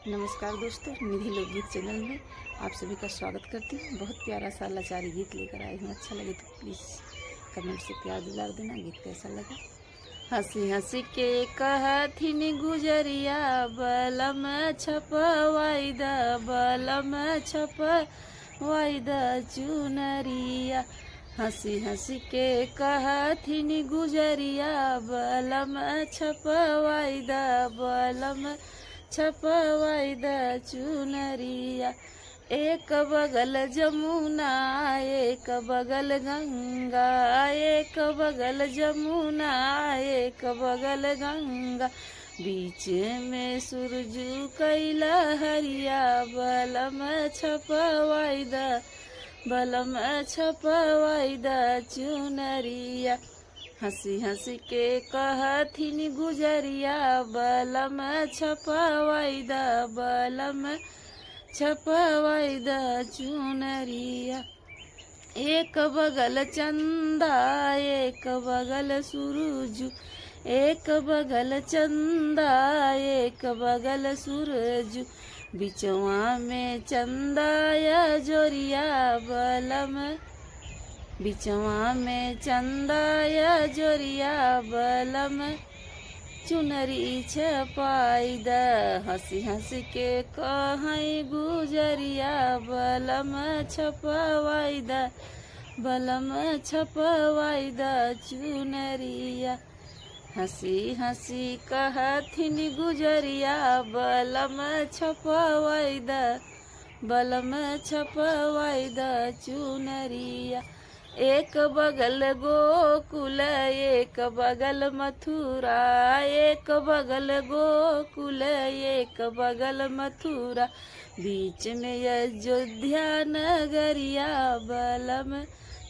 नमस्कार दोस्तों, निधि लोकगीत चैनल में आप सभी का स्वागत करती हूँ। बहुत प्यारा सा लाचारी गीत लेकर आई हूँ। अच्छा लगे तो प्लीज़ कमेंट से प्यार दुलार देना। गीत कैसा लगा? हंसी हंसी के कहथिन गुजरिया, बलम छपवाई द, बलम छपवाई द चुनरिया। हंसी हंसी के कहथिन गुजरिया, बलम छपवाई द, बलम छपवाई द चुनरिया। एक बगल जमुना एक बगल गंगा, एक बगल जमुना एक बगल गंगा, बीच में सूरज कैला हरिया, बलम छपवाई द, बलम छपवाई द चुनरिया। हंसी हंसी के कहथिन गुजरिया, बलम छपवाई द, बलम छपवाई द चुनरिया। एक बगल चंदा एक बगल सूरज, एक बगल चंदा एक बगल सूरज, बिचवा में चंदा या जोरिया, बलम बिचवा में चंदा या जोरिया, बलम चुनरी छपाई द। हंसी हंसी के कहीं गुजरिया, बलम छपवाई द, बलम छपवाई द चुनरिया। हंसी हंसी कहथिन गुजरिया, बलम छपवाई द, बलम छपवाई द चुनरिया। एक बगल गोकुल एक बगल मथुरा, एक बगल गोकुल एक बगल मथुरा, बीच में अयोध्या नगरिया, बलम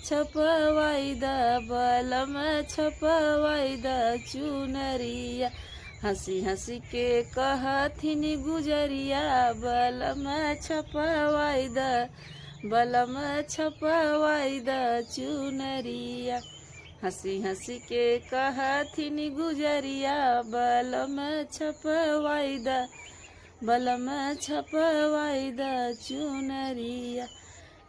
छपवाई द, बलम छपवाई द चुनरिया। हंसी हंसी के कहथिन गुजरिया, बलम छपवाई द, बलम छपवाई द चुनरिया। हंसी हंसी के कहथिन गुजरिया, बलम छपवाई द, बलम छपवाई द चुनरिया।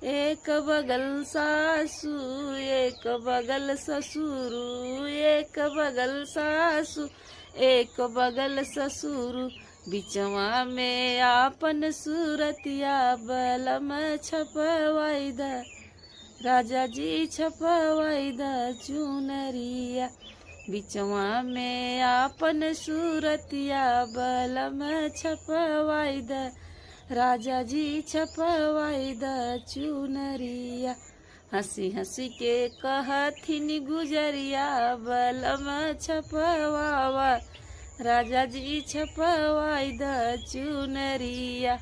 एक बगल सासू एक बगल ससुर, एक बगल सासू एक बगल ससुर, बिचवा में आपन सूरतिया, बलम छपवाई द, राजा जी छपवाई द चुनरिया। बिचवा में आपन सूरतिया, बलम छपवाई द, राजा जी छपवाई द चुनरिया। हंसी हंसी के कहथिन गुजरिया, बलम छपवावा, राजा जी छपवाई द चुनरिया।